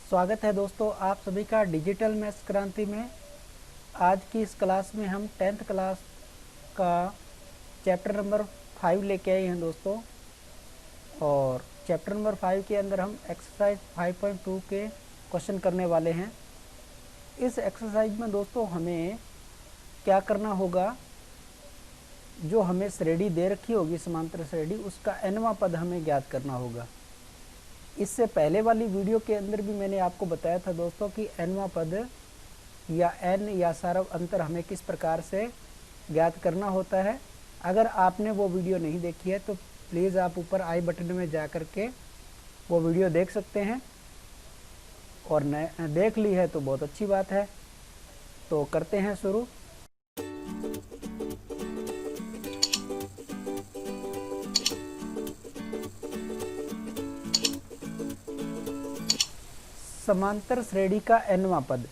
स्वागत है दोस्तों आप सभी का डिजिटल मैथ्स क्रांति में। आज की इस क्लास में हम 10th क्लास का चैप्टर नंबर 5 लेके आए हैं दोस्तों। और चैप्टर नंबर 5 के अंदर हम एक्सरसाइज 5.2 के क्वेश्चन करने वाले हैं। इस एक्सरसाइज में दोस्तों हमें क्या करना होगा, जो हमें श्रेणी दे रखी होगी समांतर श्रेणी, उसका nवां पद हमें ज्ञात करना होगा। इससे पहले वाली वीडियो के अंदर भी मैंने आपको बताया था दोस्तों कि nवां पद या n या सारव अंतर हमें किस प्रकार से ज्ञात करना होता है। अगर आपने वो वीडियो नहीं देखी है तो प्लीज़ आप ऊपर आई बटन में जा कर के वो वीडियो देख सकते हैं, और देख ली है तो बहुत अच्छी बात है। तो करते हैं शुरू। समांतर श्रेणी का nवां पद।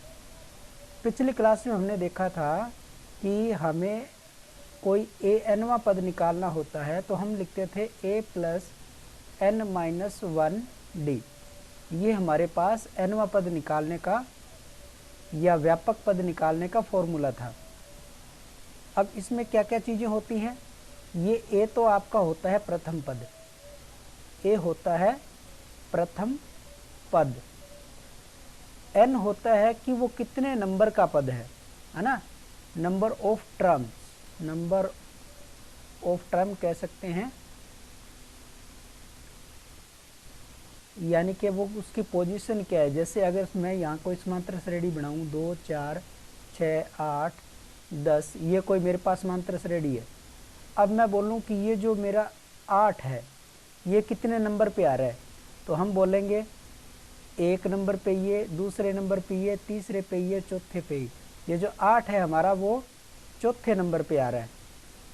पिछली क्लास में हमने देखा था कि हमें कोई nवां पद निकालना होता है तो हम लिखते थे a plus n minus 1d। ये हमारे पास nवां पद निकालने का या व्यापक पद निकालने का फॉर्मूला था। अब इसमें क्या क्या चीज़ें होती हैं। ये a तो आपका होता है प्रथम पद, a होता है प्रथम पद। n होता है कि वो कितने नंबर का पद है ना, number of terms, number of term कह सकते हैं, यानी कि वो उसकी पोजीशन क्या है। जैसे अगर मैं यहाँ कोई समांतर श्रेणी बनाऊँ 2 4 6 8 10, ये कोई मेरे पास समांतर श्रेणी है। अब मैं बोलूँ कि ये जो मेरा 8 है ये कितने नंबर पे आ रहा है, तो हम बोलेंगे एक नंबर पे ये, दूसरे नंबर पे ये, तीसरे पे ये, चौथे पे ये जो 8 है हमारा वो चौथे नंबर पे आ रहा है।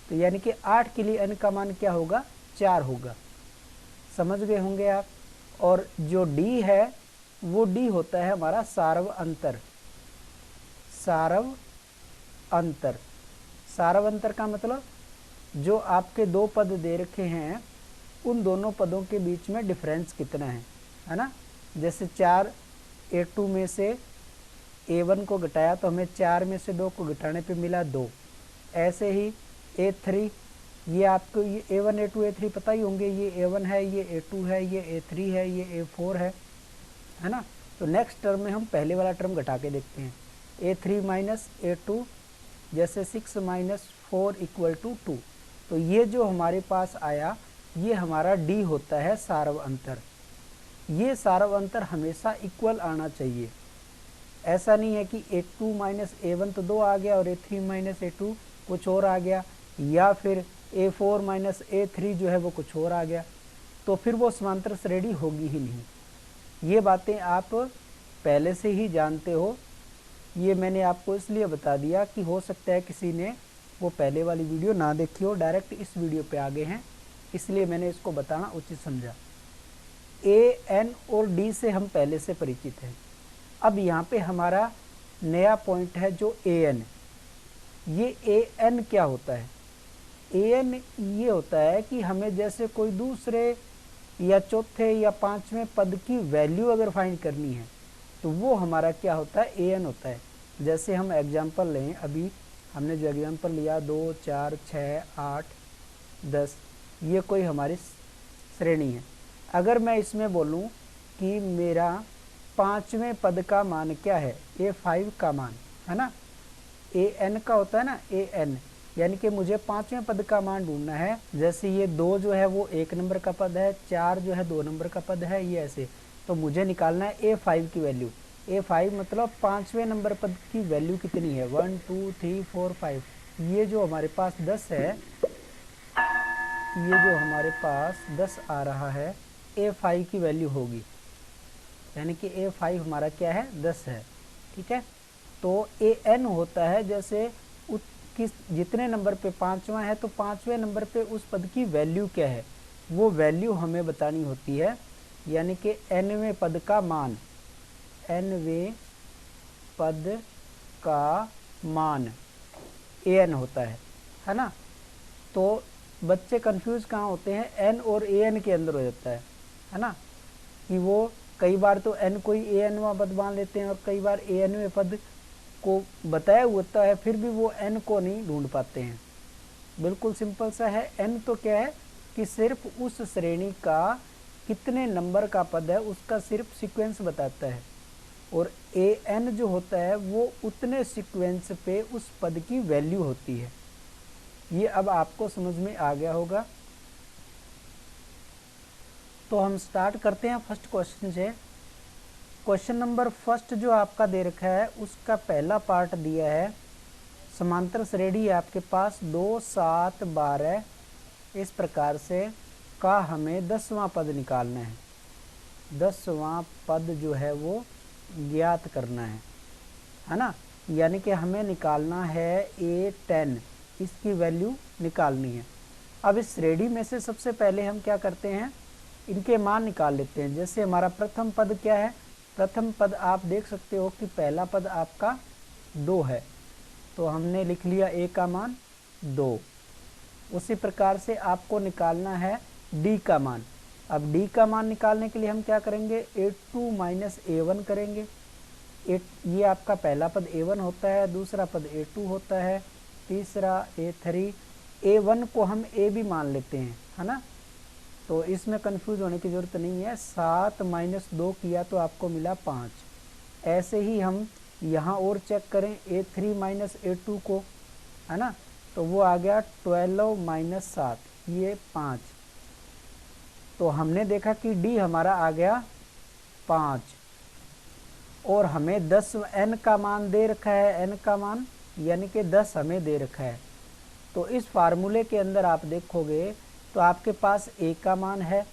तो यानी कि 8 के लिए n का मान क्या होगा, 4 होगा। समझ गए होंगे आप। और जो d है वो d होता है हमारा सारव अंतर। सारव अंतर, सारव अंतर का मतलब जो आपके दो पद दे रखे हैं उन दोनों पदों के बीच में डिफरेंस कितना है ना। जैसे 4 a2 में से a1 को घटाया तो हमें 4 में से 2 को घटाने पे मिला 2। ऐसे ही a3, ये आपको ये a1 a2 a3 पता ही होंगे, ये a1 है, ये a2 है, ये a3 है, ये a4 है ना। तो नेक्स्ट टर्म में हम पहले वाला टर्म घटा के देखते हैं। a3 माइनस a2, जैसे 6 माइनस 4 इक्वल टू 2। तो ये जो हमारे पास आया ये हमारा d होता है सारव अंतर। ये सारव अंतर हमेशा इक्वल आना चाहिए। ऐसा नहीं है कि a2 माइनस a1 तो 2 आ गया और a3 माइनस a2 कुछ और आ गया, या फिर a4 माइनस a3 जो है वो कुछ और आ गया, तो फिर वो समांतर श्रेणी होगी ही नहीं। ये बातें आप पहले से ही जानते हो। ये मैंने आपको इसलिए बता दिया कि हो सकता है किसी ने वो पहले वाली वीडियो ना देखी हो, डायरेक्ट इस वीडियो पे आ गए हैं, इसलिए मैंने इसको बताना उचित समझा। ए एन और डी से हम पहले से परिचित हैं। अब यहाँ पे हमारा नया पॉइंट है जो ए एन। ये ए एन क्या होता है, ए एन ये होता है कि हमें जैसे कोई दूसरे या चौथे या पांचवें पद की वैल्यू अगर फाइंड करनी है तो वो हमारा क्या होता है, ए एन होता है। जैसे हम एग्जाम्पल लें, अभी हमने जो एग्जाम्पल लिया 2 4 6 8 10, ये कोई हमारी श्रेणी है। अगर मैं इसमें बोलूं कि मेरा पांचवें पद का मान क्या है, a5 का मान है ना, an का होता है ना an, यानी कि मुझे पांचवें पद का मान ढूंढना है। जैसे ये 2 जो है वो 1 नंबर का पद है, 4 जो है 2 नंबर का पद है, ये ऐसे। तो मुझे निकालना है a5 की वैल्यू। a5 मतलब पांचवें नंबर पद की वैल्यू कितनी है, 1 2 3 4 5। ये जो हमारे पास 10 है, ये जो हमारे पास 10 आ रहा है, a5 की वैल्यू होगी, यानी कि a5 हमारा क्या है, 10 है। ठीक है। तो an होता है जैसे किस जितने नंबर पे पांचवा है तो पांचवें नंबर पे उस पद की वैल्यू क्या है, वो वैल्यू हमें बतानी होती है। यानी कि nवें पद का मान, nवें पद का मान an होता है ना। तो बच्चे कंफ्यूज कहाँ होते हैं, n और an के अंदर हो जाता है ना, कि वो कई बार तो n कोई a nवां पद मान लेते हैं और कई बार a nवें पद को बताया होता है फिर भी वो n को नहीं ढूंढ पाते हैं। बिल्कुल सिंपल सा है। n तो क्या है कि सिर्फ उस श्रेणी का कितने नंबर का पद है उसका सिर्फ सीक्वेंस बताता है, और an जो होता है वो उतने सीक्वेंस पे उस पद की वैल्यू होती है। ये अब आपको समझ में आ गया होगा। तो हम स्टार्ट करते हैं फर्स्ट क्वेश्चन से। क्वेश्चन नंबर फर्स्ट जो आपका दे रखा है उसका पहला पार्ट दिया है, समांतर श्रेणी है आपके पास 2 7 12 इस प्रकार से का हमें 10वां पद निकालना है। 10वां पद जो है वो ज्ञात करना है ना, यानी कि हमें निकालना है A10, इसकी वैल्यू निकालनी है। अब इस श्रेणी में से सबसे पहले हम क्या करते हैं, इनके मान निकाल लेते हैं। जैसे हमारा प्रथम पद क्या है, प्रथम पद आप देख सकते हो कि पहला पद आपका 2 है, तो हमने लिख लिया a का मान 2। उसी प्रकार से आपको निकालना है d का मान। अब d का मान निकालने के लिए हम क्या करेंगे, a2 माइनस a1 करेंगे। ये आपका पहला पद a1 होता है, दूसरा पद a2 होता है, तीसरा a3। a1 को हम a भी मान लेते हैं, है ना, तो इसमें कंफ्यूज होने की ज़रूरत नहीं है। 7 माइनस 2 किया तो आपको मिला 5। ऐसे ही हम यहाँ और चेक करें a3 माइनस a2 को, है ना, तो वो आ गया 12 माइनस 7, ये 5। तो हमने देखा कि d हमारा आ गया 5 और हमें 10 n का मान दे रखा है, n का मान यानी कि 10 हमें दे रखा है। तो इस फार्मूले के अंदर आप देखोगे तो आपके पास a का मान है,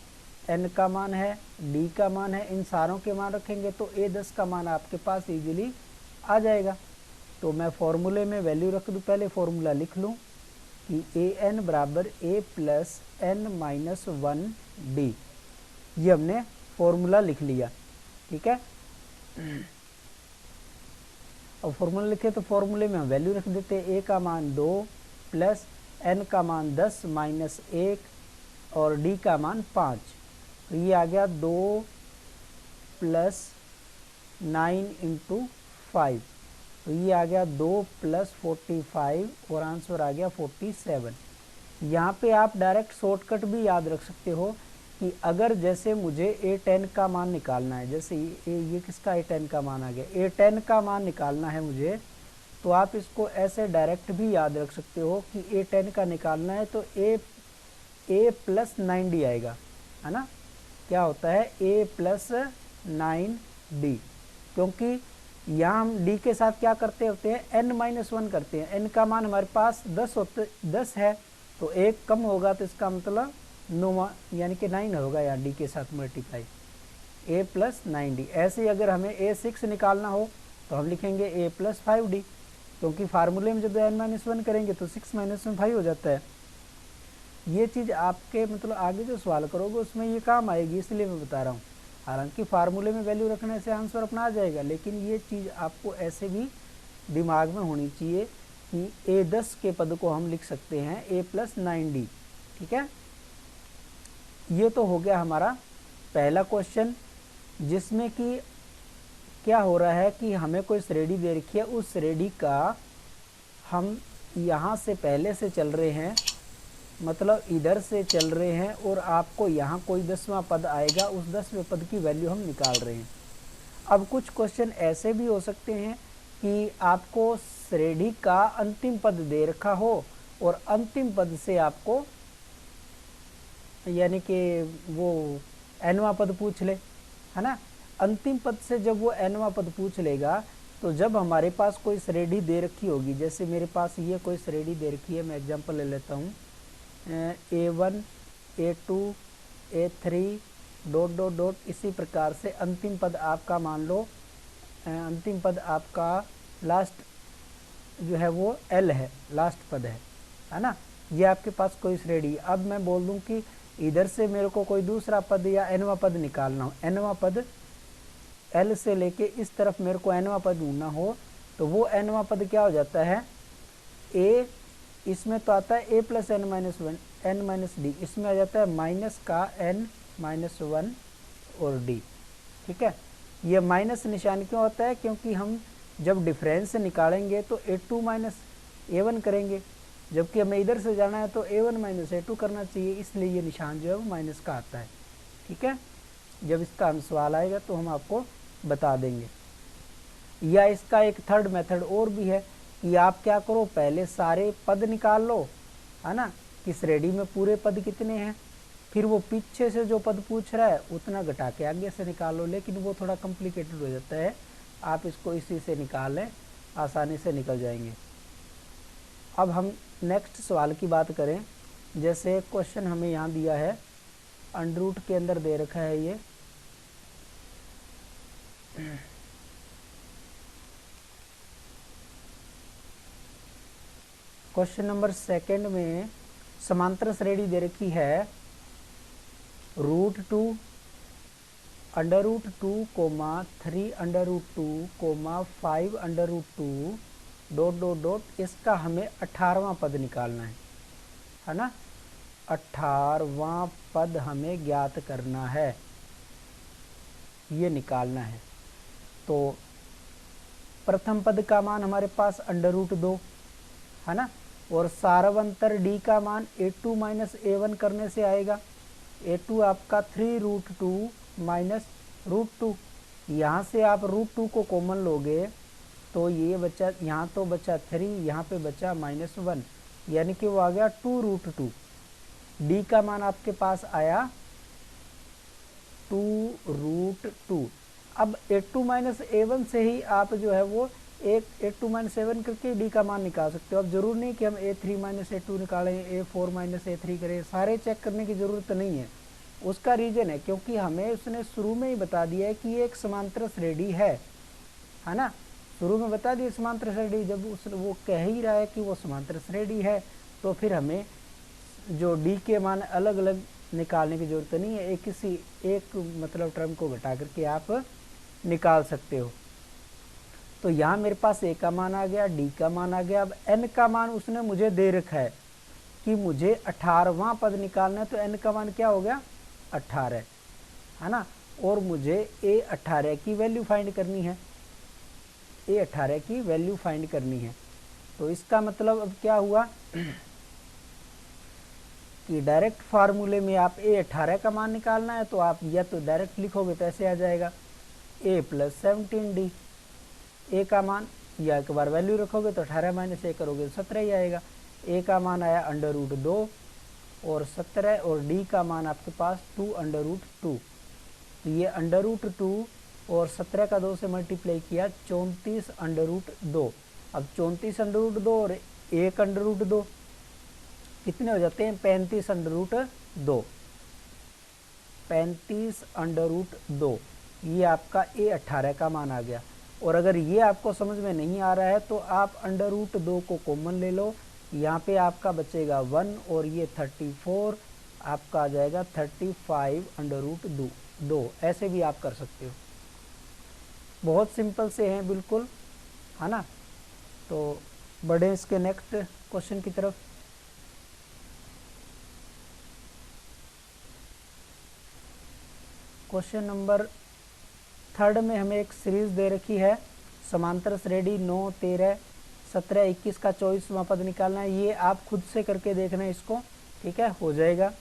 n का मान है, d का मान है, इन सारों के मान रखेंगे तो a10 का मान आपके पास इजीली आ जाएगा। तो मैं फॉर्मूले में वैल्यू रख दूँ, पहले फॉर्मूला लिख लूँ कि an बराबर a plus n minus 1d, ये हमने फॉर्मूला लिख लिया। ठीक है, अब फॉर्मूला लिखे तो फॉर्मूले में हम वैल्यू रख देते हैं, a का मान 2 प्लस n का मान 10 माइनस 1 और d का मान 5। तो ये आ गया 2 प्लस 9 इंटू 5, तो ये आ गया 2 प्लस 45 और आंसर आ गया 47। यहाँ पे आप डायरेक्ट शॉर्टकट भी याद रख सकते हो कि अगर जैसे मुझे A10 का मान निकालना है, जैसे ये किसका A10 का मान आ गया, A10 का मान निकालना है मुझे, तो आप इसको ऐसे डायरेक्ट भी याद रख सकते हो कि A10 का निकालना है तो a प्लस 9d आएगा, है ना, क्या होता है a प्लस 9d, क्योंकि यहाँ हम d के साथ क्या करते होते हैं, n माइनस 1 करते हैं। n का मान हमारे पास 10 है, तो 1 कम होगा तो इसका मतलब 9 यानी कि 9 होगा यहाँ d के साथ मल्टीप्लाई, a प्लस 9d। ऐसे ही अगर हमें a6 निकालना हो तो हम लिखेंगे a प्लस 5d, क्योंकि फार्मूले में जब n माइनस 1 करेंगे तो 6 माइनस 5 हो जाता है। ये चीज़ आपके मतलब आगे जो सवाल करोगे उसमें ये काम आएगी, इसलिए मैं बता रहा हूँ। हालांकि फार्मूले में वैल्यू रखने से आंसर अपना आ जाएगा, लेकिन ये चीज़ आपको ऐसे भी दिमाग में होनी चाहिए कि a10 के पद को हम लिख सकते हैं a प्लस 9d। ठीक है, ये तो हो गया हमारा पहला क्वेश्चन, जिसमें कि क्या हो रहा है कि हमें कोई श्रेणी दे रखी है, उस श्रेणी का हम यहाँ से पहले से चल रहे हैं, मतलब इधर से चल रहे हैं और आपको यहाँ कोई 10वां पद आएगा, उस 10वें पद की वैल्यू हम निकाल रहे हैं। अब कुछ क्वेश्चन ऐसे भी हो सकते हैं कि आपको श्रेणी का अंतिम पद दे रखा हो और अंतिम पद से आपको यानी कि वो nवां पद पूछ ले, है ना। अंतिम पद से जब वो nवां पद पूछ लेगा तो जब हमारे पास कोई श्रेणी दे रखी होगी, जैसे मेरे पास ये कोई श्रेणी दे रखी है, मैं एग्जांपल ले लेता हूँ, a1 a2 a3 dot dot dot, इसी प्रकार से अंतिम पद आपका मान लो, अंतिम पद आपका लास्ट जो है वो l है, लास्ट पद है ना। ये आपके पास कोई श्रेणी। अब मैं बोल दूं कि इधर से मेरे को कोई दूसरा पद या nवां पद निकालना हो, nवां पद l से लेके इस तरफ मेरे को nवां पद ढूंढना हो, तो वो nवां पद क्या हो जाता है, a, इसमें तो आता है a plus n minus 1 n minus d, इसमें आ जाता है माइनस का n माइनस 1 और d। ठीक है। ये माइनस निशान क्यों होता है, क्योंकि हम जब डिफरेंस निकालेंगे तो a2 माइनस a1 करेंगे, जबकि हमें इधर से जाना है तो a1 माइनस a2 करना चाहिए, इसलिए ये निशान जो है वो माइनस का आता है। ठीक है, जब इसका हम सवाल आएगा तो हम आपको बता देंगे। या इसका एक थर्ड मेथड और भी है कि आप क्या करो, पहले सारे पद निकाल लो, है ना, कि श्रेणी में पूरे पद कितने हैं, फिर वो पीछे से जो पद पूछ रहा है उतना घटा के आगे से निकाल लो, लेकिन वो थोड़ा कॉम्प्लिकेटेड हो जाता है, आप इसको इसी से निकाल लें, आसानी से निकल जाएंगे। अब हम नेक्स्ट सवाल की बात करें। जैसे क्वेश्चन हमें यहाँ दिया है, अंडर रूट के अंदर दे रखा है ये, क्वेश्चन नंबर 2 में समांतर श्रेणी दे रखी है √2 √2, 3 √2, 5 √2 ... इसका हमें 18वां पद निकालना है ना, 18वां पद हमें ज्ञात करना है, ये निकालना है। तो प्रथम पद का मान हमारे पास √2 है ना, और सारवंतर d का मान a2 माइनस a1 करने से आएगा। a2 आपका 3√2 माइनस √2, यहाँ से आप √2 को कॉमन लोगे तो ये बचा, यहाँ तो बचा 3, यहाँ पे बचा -1, यानी कि वो आ गया 2√2। d का मान आपके पास आया 2√2। अब a2 माइनस a1 से ही आप जो है वो a2 माइनस a1 करके d का मान निकाल सकते हो। अब जरूर नहीं कि हम a3 माइनस a2 निकालें, a4 माइनस a3 करें, सारे चेक करने की ज़रूरत नहीं है। उसका रीज़न है क्योंकि हमें उसने शुरू में ही बता दिया है कि ये एक समांतर श्रेणी है ना, शुरू में बता दिया समांतर श्रेणी। जब वो कह ही रहा है कि वो समांतर श्रेणी है तो फिर हमें जो d के मान अलग अलग निकालने की ज़रूरत नहीं है, किसी एक मतलब टर्म को घटा करके आप निकाल सकते हो। तो यहाँ मेरे पास a का मान आ गया, d का मान आ गया। अब n का मान उसने मुझे दे रखा है कि मुझे 18वां पद निकालना है, तो n का मान क्या हो गया 18 है ना, और मुझे a18 की वैल्यू फाइंड करनी है, a18 की वैल्यू फाइंड करनी है। तो इसका मतलब अब क्या हुआ कि डायरेक्ट फार्मूले में आप a18 का मान निकालना है तो आप या तो डायरेक्ट लिखोगे तो ऐसे आ जाएगा a + 17d, a का मान, या एक बार वैल्यू रखोगे तो 18 माइनस a करोगे तो 17 ही आएगा। a का मान आया √2 और 17, और d का मान आपके पास 2√2। तो ये √2 और 17 का 2 से मल्टीप्लाई किया 34√2। अब 34√2 और 1 √2 कितने हो जाते हैं 35√2, 35√2। ये आपका a18 का मान आ गया। और अगर ये आपको समझ में नहीं आ रहा है तो आप √2 को कॉमन ले लो, यहाँ पे आपका बचेगा 1 और ये 34, आपका आ जाएगा 35√2। ऐसे भी आप कर सकते हो, बहुत सिंपल से हैं बिल्कुल, है ना। तो बढ़े इसके नेक्स्ट क्वेश्चन की तरफ। क्वेश्चन नंबर 3 में हमें एक सीरीज दे रखी है, समांतर श्रेणी 9, 13, 17, 21 का 24वां पद निकालना है। ये आप खुद से करके देखना है इसको, ठीक है, हो जाएगा।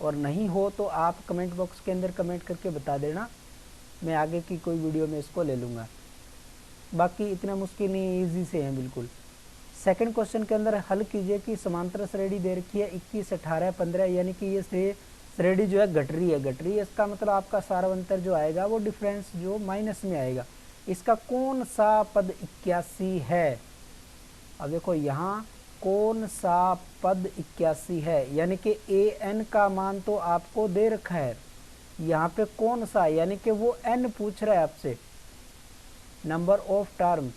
और नहीं हो तो आप कमेंट बॉक्स के अंदर कमेंट करके बता देना, मैं आगे की कोई वीडियो में इसको ले लूँगा। बाकी इतना मुश्किल नहीं, ईजी से हैं बिल्कुल। सेकंड क्वेश्चन के अंदर हल कीजिए कि समांतर श्रेणी दे रखी है 21, 18, 15, यानी कि ये श्रेणी जो है घट रही है। इसका मतलब आपका सारवंतर जो आएगा वो डिफरेंस जो माइनस में आएगा। इसका कौन सा पद 81 है? अब देखो यहाँ कौन सा पद 81 है, यानी कि an का मान तो आपको दे रखा है, यहाँ पे कौन सा, यानी कि वो n पूछ रहा है आपसे, नंबर ऑफ टर्म्स,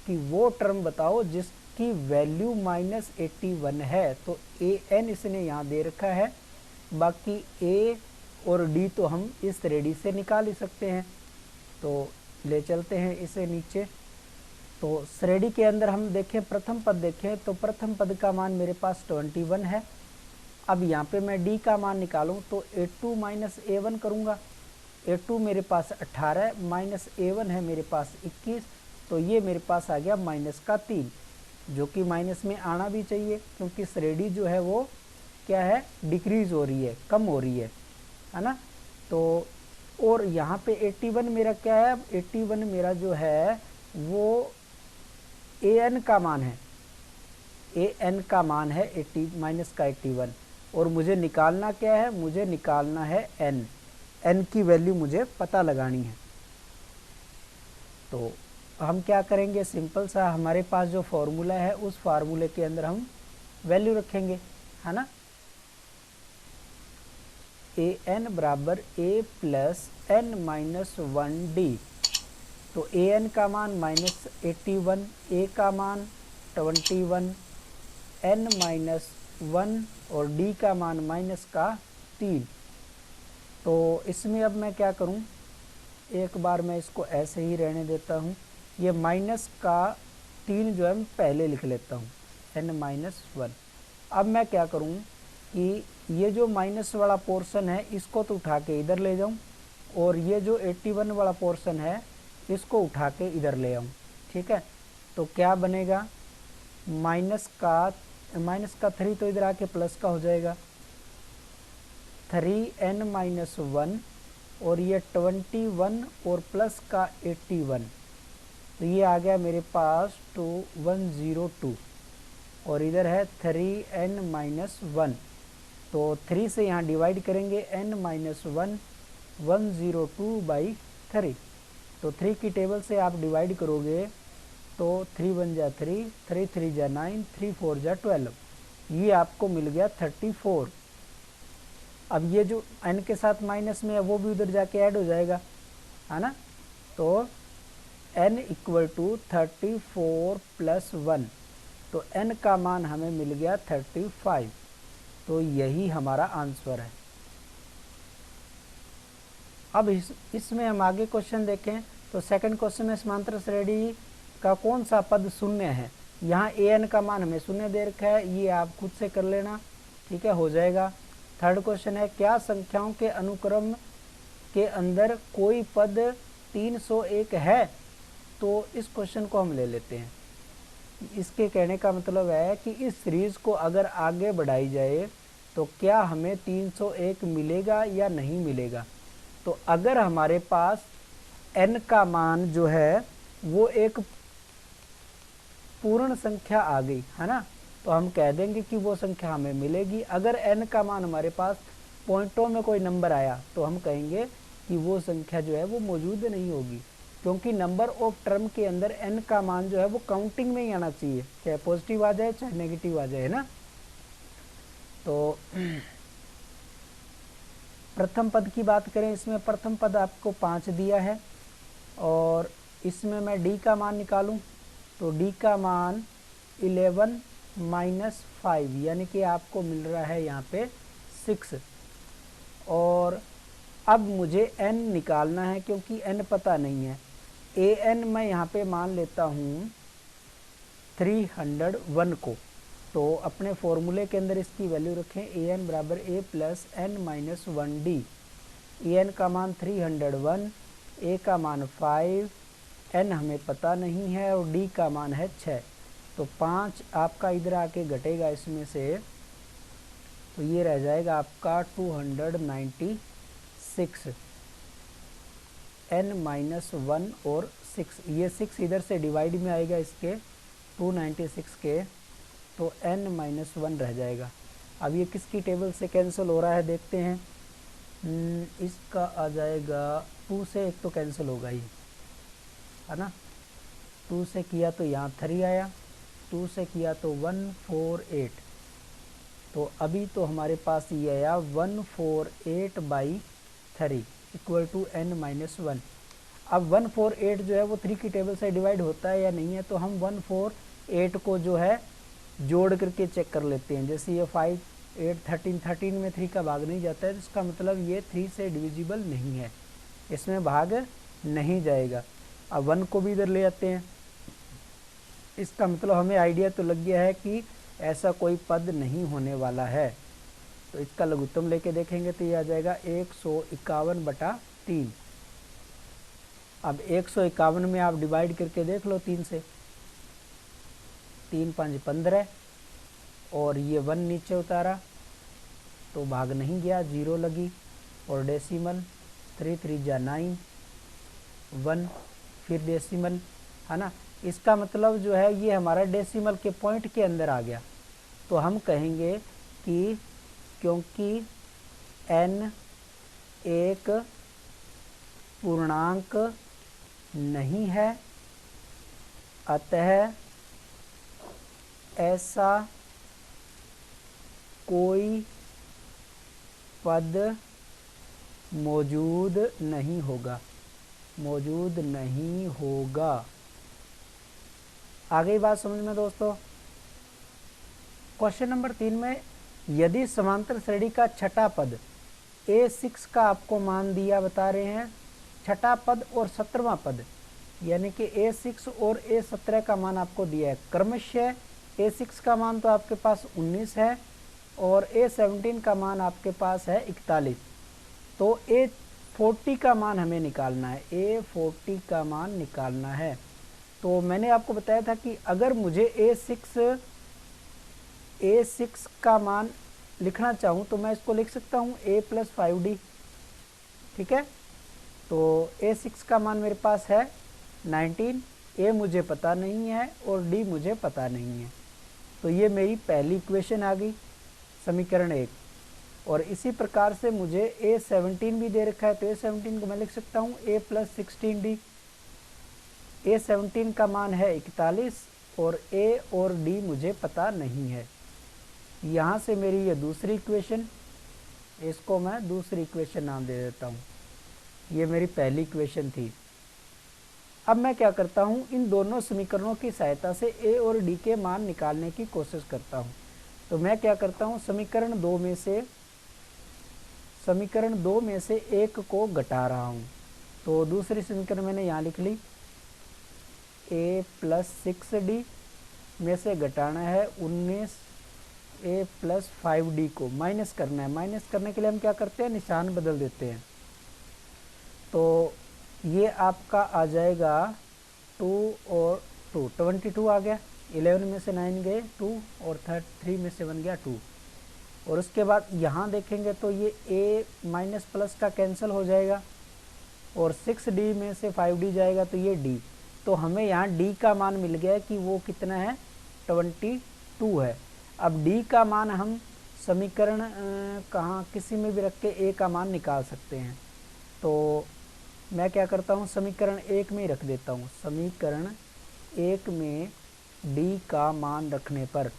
कि वो टर्म बताओ जिसकी वैल्यू -81 है। तो an इसने यहाँ दे रखा है, बाकी a और d तो हम इस श्रेणी से निकाल ही सकते हैं। तो ले चलते हैं इसे नीचे। तो श्रेणी के अंदर हम देखें, प्रथम पद देखें तो प्रथम पद का मान मेरे पास 21 है। अब यहाँ पे मैं d का मान निकालूं तो a2 माइनस a1 करूँगा, A2 मेरे पास 18 माइनस A1 है मेरे पास 21, तो ये मेरे पास आ गया माइनस का 3, जो कि माइनस में आना भी चाहिए क्योंकि श्रेणी जो है वो क्या है, डिक्रीज हो रही है, कम हो रही है ना। तो और यहाँ पे 81 मेरा क्या है, 81 मेरा जो है वो an का मान है, an का मान है 80 माइनस का 81, और मुझे निकालना क्या है, मुझे निकालना है n की वैल्यू मुझे पता लगानी है। तो हम क्या करेंगे, सिंपल सा हमारे पास जो फॉर्मूला है उस फार्मूले के अंदर हम वैल्यू रखेंगे, है ना। an बराबर a plus n minus 1d, तो an का मान माइनस 81, a का मान 21, n माइनस 1 और d का मान माइनस का 3। तो इसमें अब मैं क्या करूं, एक बार मैं इसको ऐसे ही रहने देता हूं, ये माइनस का 3 जो है मैं पहले लिख लेता हूं, n माइनस 1। अब मैं क्या करूं कि ये जो माइनस वाला पोर्शन है इसको तो उठा के इधर ले जाऊं, और ये जो 81 वाला पोर्शन है इसको उठा के इधर ले आऊं, ठीक है। तो क्या बनेगा, माइनस का 3 तो इधर आके प्लस का हो जाएगा, 3n माइनस 1, और ये 21 और प्लस का 81, तो ये आ गया मेरे पास 2102, और इधर है 3n माइनस 1, तो 3 से यहाँ डिवाइड करेंगे n माइनस 1, 102/3, तो 3 की टेबल से आप डिवाइड करोगे तो 3 1 जा 3, 3 3 जा 9, 3 4 जा 12, ये आपको मिल गया 34। अब ये जो n के साथ माइनस में है वो भी उधर जाके ऐड हो जाएगा, है ना। तो n इक्वल टू 34 प्लस 1, तो n का मान हमें मिल गया 35, तो यही हमारा आंसर है। अब इसमें हम आगे क्वेश्चन देखें तो सेकंड क्वेश्चन में समांतर श्रेणी का कौन सा पद शून्य है। यहाँ an का मान हमें शून्य दे रखा है, ये आप खुद से कर लेना, ठीक है, हो जाएगा। थर्ड क्वेश्चन है, क्या संख्याओं के अनुक्रम के अंदर कोई पद 301 है। तो इस क्वेश्चन को हम ले लेते हैं। इसके कहने का मतलब है कि इस सीरीज को अगर आगे बढ़ाई जाए तो क्या हमें 301 मिलेगा या नहीं मिलेगा। तो अगर हमारे पास n का मान जो है वो एक पूर्ण संख्या आ गई, है ना, तो हम कह देंगे कि वो संख्या हमें मिलेगी। अगर n का मान हमारे पास पॉइंटों में कोई नंबर आया तो हम कहेंगे कि वो संख्या जो है वो मौजूद नहीं होगी, क्योंकि नंबर ऑफ टर्म के अंदर n का मान जो है वो काउंटिंग में ही आना चाहिए, चाहे पॉजिटिव आ जाए चाहे नेगेटिव आ जाए, ना। तो प्रथम पद की बात करें, इसमें प्रथम पद आपको 5 दिया है, और इसमें मैं d का मान निकालूं तो d का मान 11 माइनस 5, यानी कि आपको मिल रहा है यहाँ पे 6। और अब मुझे n निकालना है क्योंकि n पता नहीं है। an मैं यहाँ पे मान लेता हूँ 301 को, तो अपने फॉर्मूले के अंदर इसकी वैल्यू रखें, an बराबर a plus n minus 1d। an का मान 301, a का मान 5, n हमें पता नहीं है, और d का मान है 6। तो 5 आपका इधर आके घटेगा इसमें से, तो ये रह जाएगा आपका 296, n माइनस 1 और 6, ये 6 इधर से डिवाइड में आएगा इसके 296 के, तो n माइनस 1 रह जाएगा। अब ये किसकी टेबल से कैंसिल हो रहा है देखते हैं। इसका आ जाएगा 2 से, एक तो कैंसिल होगा ही, है ना। 2 से किया तो यहाँ 3 आया, 2 से किया तो 148, तो अभी तो हमारे पास ये आया 148/3 इक्वल टू n माइनस 1। अब 148 जो है वो 3 की टेबल से डिवाइड होता है या नहीं है, तो हम 148 को जो है जोड़ करके चेक कर लेते हैं। जैसे ये 5 8 13 13 में 3 का भाग नहीं जाता है, तो इसका मतलब ये 3 से डिविजिबल नहीं है, इसमें भाग नहीं जाएगा। अब 1 को भी इधर ले आते हैं, इसका मतलब हमें आइडिया तो लग गया है कि ऐसा कोई पद नहीं होने वाला है। तो इसका लघुत्तम लेके देखेंगे तो ये आ जाएगा 151/3। 3। अब 151 में आप डिवाइड करके देख लो 3 से, 3 5 15 और ये 1 नीचे उतारा तो भाग नहीं गया, 0 लगी और डेसिमल 3 3 जा 9 1 फिर डेसिमल, है ना। इसका मतलब जो है ये हमारा डेसिमल के पॉइंट के अंदर आ गया। तो हम कहेंगे कि क्योंकि n एक पूर्णांक नहीं है, अतः ऐसा कोई पद मौजूद नहीं होगा, मौजूद नहीं होगा। आ गई बात समझ में दोस्तों। क्वेश्चन नंबर 3 में यदि समांतर श्रेणी का छठा पद a6 का आपको मान दिया, बता रहे हैं छठा पद और 17वां पद, यानी कि a6 और a17 का मान आपको दिया है क्रमशः। a6 का मान तो आपके पास 19 है और a17 का मान आपके पास है 41। तो a40 का मान हमें निकालना है, a40 का मान निकालना है। तो मैंने आपको बताया था कि अगर मुझे a6 का मान लिखना चाहूँ तो मैं इसको लिख सकता हूँ a + 5d, ठीक है। तो a6 का मान मेरे पास है 19, a मुझे पता नहीं है और d मुझे पता नहीं है। तो ये मेरी पहली इक्वेशन आ गई, समीकरण 1। और इसी प्रकार से मुझे a17 भी दे रखा है, तो a17 को मैं लिख सकता हूँ a + 16d। a17 का मान है 41 और a और d मुझे पता नहीं है। यहाँ से मेरी ये दूसरी इक्वेशन, इसको मैं दूसरी इक्वेशन नाम दे देता हूँ। ये मेरी पहली इक्वेशन थी। अब मैं क्या करता हूँ, इन दोनों समीकरणों की सहायता से a और d के मान निकालने की कोशिश करता हूँ। तो मैं क्या करता हूँ, समीकरण 2 में से एक को घटा रहा हूँ। तो दूसरी समीकरण मैंने यहाँ लिख ली, a + 6d में से घटाना है 19, a + 5d को माइनस करना है। माइनस करने के लिए हम क्या करते हैं, निशान बदल देते हैं। तो ये आपका आ जाएगा 2 और 2, 22 आ गया। 11 में से 9 गए 2 और 3 में से 1 गया 2। और उसके बाद यहाँ देखेंगे तो ये a माइनस प्लस का कैंसिल हो जाएगा और 6d में से 5d जाएगा तो ये d। तो हमें यहाँ d का मान मिल गया है कि वो कितना है, 22 है। अब d का मान हम समीकरण कहाँ किसी में भी रख के a का मान निकाल सकते हैं। तो मैं क्या करता हूँ, समीकरण 1 में ही रख देता हूँ। समीकरण 1 में d का मान रखने पर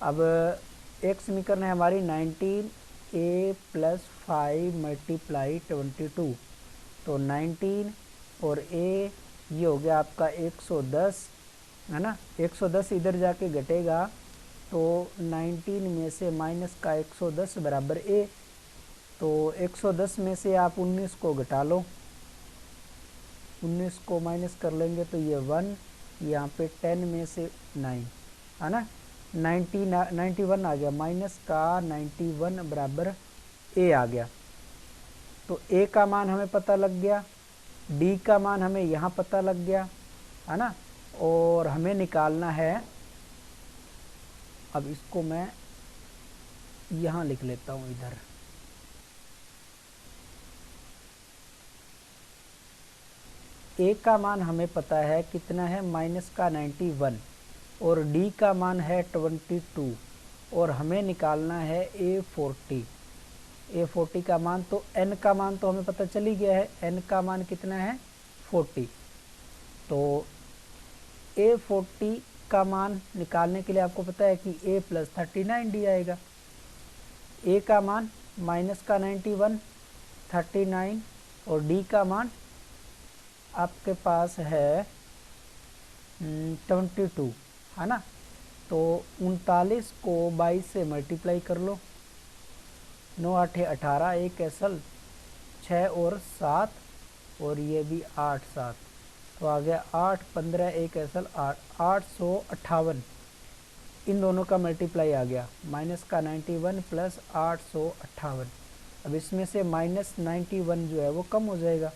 अब एक समीकरण है हमारी 19a + 5 × 22। तो 19 और a ये हो गया आपका 110, है ना। 110 इधर जाके घटेगा तो 19 में से माइनस का 110 बराबर a। तो 110 में से आप 19 को घटा लो, 19 को माइनस कर लेंगे तो ये 1, यहाँ पे 10 में से 9, है ना। 91 आ गया, माइनस का 91 बराबर a आ गया। तो a का मान हमें पता लग गया, d का मान हमें यहाँ पता लग गया, है ना। और हमें निकालना है, अब इसको मैं यहाँ लिख लेता हूँ इधर। a का मान हमें पता है कितना है, माइनस का 91 और d का मान है 22 और हमें निकालना है a40 का मान। तो n का मान तो हमें पता चल ही गया है, n का मान कितना है 40। तो a40 का मान निकालने के लिए आपको पता है कि a + 39d आएगा। a का मान माइनस का 91, 39 और d का मान आपके पास है 22, है ना। तो 39 को 22 से मल्टीप्लाई कर लो, 9 8 18, एक ऐसल 6 और 7 और ये भी 8 7, तो आ गया 8 15 एक ऐसल 8, 858। इन दोनों का मल्टीप्लाई आ गया, माइनस का 91 प्लस 858। अब इसमें से माइनस 91 जो है वो कम हो जाएगा,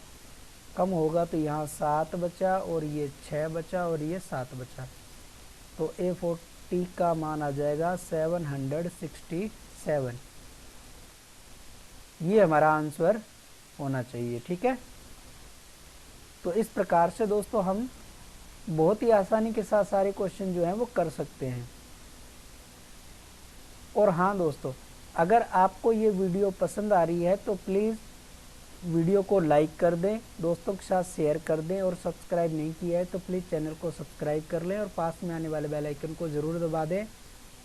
कम होगा तो यहाँ 7 बचा और ये 6 बचा और ये 7 बचा, तो A40 का मान आ जाएगा 767। ये हमारा आंसर होना चाहिए। ठीक है, तो इस प्रकार से दोस्तों हम बहुत ही आसानी के साथ सारे क्वेश्चन जो हैं वो कर सकते हैं। और हाँ दोस्तों, अगर आपको ये वीडियो पसंद आ रही है तो प्लीज़ वीडियो को लाइक कर दें, दोस्तों के साथ शेयर कर दें, और सब्सक्राइब नहीं किया है तो प्लीज़ चैनल को सब्सक्राइब कर लें और पास में आने वाले बेल आइकन को ज़रूर दबा दें।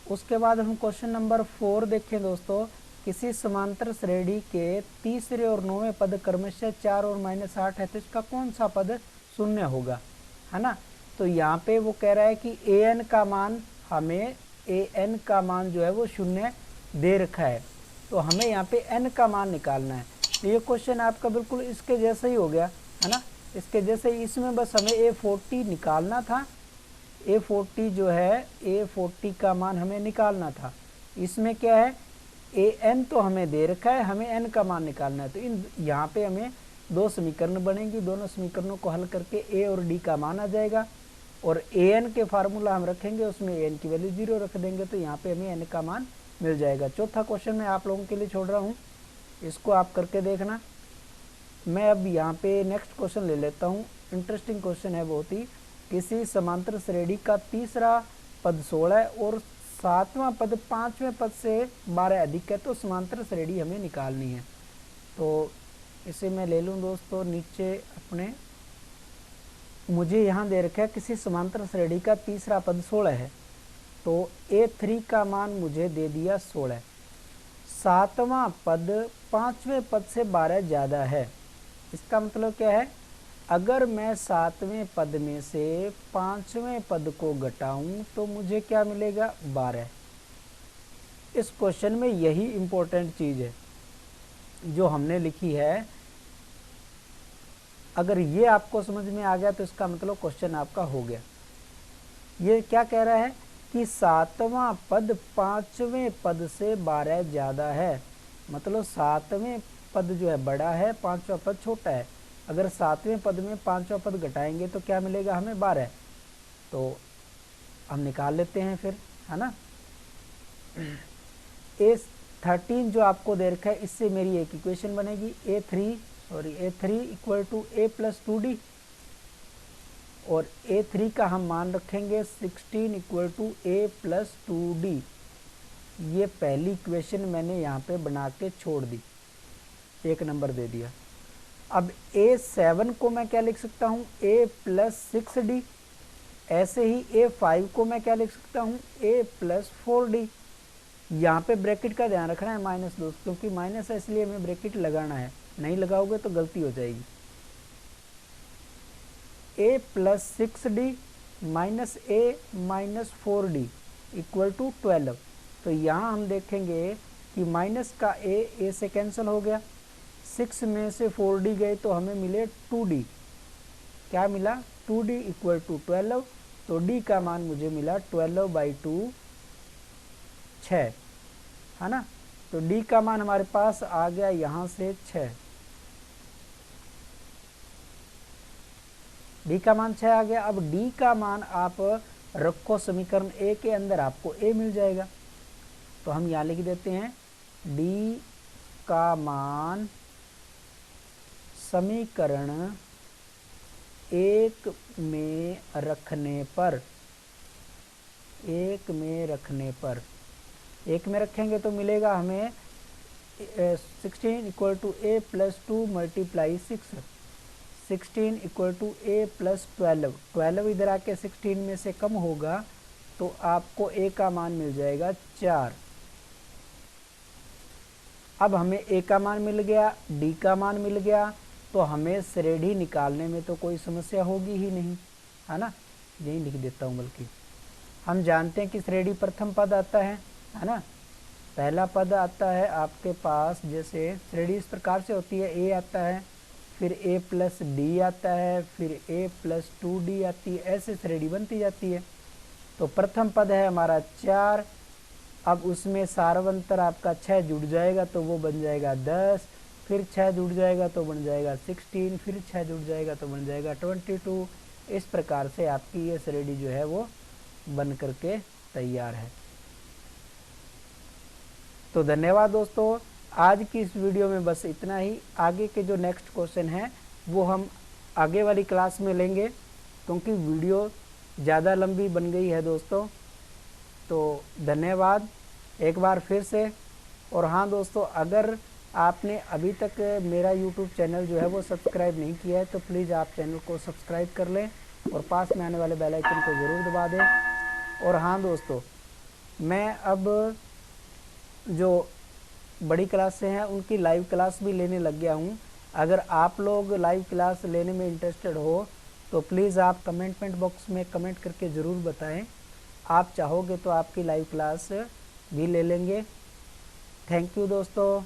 उसके बाद हम क्वेश्चन नंबर 4 देखें दोस्तों। किसी समांतर श्रेणी के तीसरे और 9वें पद क्रमशः 4 और -8 है, तो इसका कौन सा पद शून्य होगा, है ना। तो यहाँ पे वो कह रहा है कि an का मान, हमें an का मान जो है वो शून्य दे रखा है, तो हमें यहाँ पे n का मान निकालना है। तो ये क्वेश्चन आपका बिल्कुल इसके जैसा ही हो गया, है ना, इसके जैसे। इसमें बस हमें A40 निकालना था, A40 जो है, A40 का मान हमें निकालना था। इसमें क्या है, an तो हमें दे रखा है, हमें n का मान निकालना है। तो इन यहाँ पे हमें दो समीकरण बनेंगी, दोनों समीकरणों को हल करके a और d का मान आ जाएगा, और an के फार्मूला हम रखेंगे, उसमें an की वैल्यू 0 रख देंगे, तो यहाँ पे हमें n का मान मिल जाएगा। चौथा क्वेश्चन मैं आप लोगों के लिए छोड़ रहा हूँ, इसको आप करके देखना। मैं अब यहाँ पे नेक्स्ट क्वेश्चन ले लेता हूँ। इंटरेस्टिंग क्वेश्चन है बहुत ही। किसी समांतर श्रेणी का तीसरा पद 16 है और 7वां पद 5वें पद से 12 अधिक है, तो समांतर श्रेणी हमें निकालनी है। तो इसे मैं ले लूँ दोस्तों नीचे अपने, मुझे यहाँ दे रखा है किसी समांतर श्रेणी का तीसरा पद 16 है, तो A3 का मान मुझे दे दिया 16। 7वां पद 5वें पद से 12 ज़्यादा है। इसका मतलब क्या है, अगर मैं 7वें पद में से 5वें पद को घटाऊं तो मुझे क्या मिलेगा, 12। इस क्वेश्चन में यही इम्पोर्टेंट चीज़ है जो हमने लिखी है। अगर ये आपको समझ में आ गया तो इसका मतलब क्वेश्चन आपका हो गया। ये क्या कह रहा है कि 7वां पद 5वें पद से 12 ज़्यादा है, मतलब 7वें पद जो है बड़ा है, 5वां पद छोटा है। अगर 7वें पद में 5वां पद घटाएंगे तो क्या मिलेगा हमें, 12। तो हम निकाल लेते हैं फिर, है ना। A13 जो आपको दे रखा है, इससे मेरी एक इक्वेशन बनेगी, A3 equal to A plus 2D, और A3 का हम मान रखेंगे 16 equal to A plus 2D। ये पहली इक्वेशन मैंने यहाँ पे बना के छोड़ दी, 1 नंबर दे दिया। अब A7 को मैं क्या लिख सकता हूँ, A प्लस 6D। ऐसे ही A5 को मैं क्या लिख सकता हूँ, A प्लस 4D। यहाँ पे ब्रैकेट का ध्यान रखना है माइनस दोस्त, क्योंकि माइनस है इसलिए हमें ब्रैकेट लगाना है, नहीं लगाओगे तो गलती हो जाएगी। A plus 6D minus A minus 4D equal to 12। तो यहाँ हम देखेंगे कि माइनस का A से कैंसिल हो गया, 6 में से 4D गए तो हमें मिले 2D। क्या मिला, 2D इक्वल टू 12। तो D का मान मुझे मिला 12/2, 6, है ना। तो D का मान हमारे पास आ गया यहाँ से 6। D का मान 6 आ गया। अब D का मान आप रखो समीकरण A के अंदर, आपको A मिल जाएगा। तो हम यहाँ लिख देते हैं D का मान समीकरण 1 में रखने पर, 1 में रखेंगे तो मिलेगा हमें 16 equal to A plus 2 multiply 6, 16 equal to A plus 12 इधर आके 16 में से कम होगा तो आपको A का मान मिल जाएगा 4। अब हमें A का मान मिल गया, D का मान मिल गया, तो हमें श्रेणी निकालने में तो कोई समस्या होगी ही नहीं, है ना। यही लिख देता हूँ, बल्कि हम जानते हैं कि श्रेणी प्रथम पद आता है ना। पहला पद आता है आपके पास, जैसे श्रेणी इस प्रकार से होती है, A आता है, फिर A प्लस D आता है, फिर A प्लस 2D आती है, ऐसे श्रेणी बनती जाती है। तो प्रथम पद है हमारा 4, अब उसमें सार्वंतर आपका 6 जुड़ जाएगा तो वो बन जाएगा 10, फिर 6 जुड़ जाएगा तो बन जाएगा 16, फिर 6 जुड़ जाएगा तो बन जाएगा 22। इस प्रकार से आपकी ये श्रेणी जो है वो बन करके तैयार है। तो धन्यवाद दोस्तों, आज की इस वीडियो में बस इतना ही। आगे के जो नेक्स्ट क्वेश्चन है वो हम आगे वाली क्लास में लेंगे, क्योंकि वीडियो ज़्यादा लंबी बन गई है दोस्तों। तो धन्यवाद एक बार फिर से। और हाँ दोस्तों, अगर आपने अभी तक मेरा यूट्यूब चैनल जो है वो सब्सक्राइब नहीं किया है तो प्लीज़ आप चैनल को सब्सक्राइब कर लें और पास में आने वाले बेल आइकन को ज़रूर दबा दें। और हाँ दोस्तों, मैं अब जो बड़ी क्लासें हैं उनकी लाइव क्लास भी लेने लग गया हूँ। अगर आप लोग लाइव क्लास लेने में इंटरेस्टेड हो तो प्लीज़ आप कमेंट बॉक्स में कमेंट करके ज़रूर बताएं। आप चाहोगे तो आपकी लाइव क्लास भी ले लेंगे। थैंक यू दोस्तों।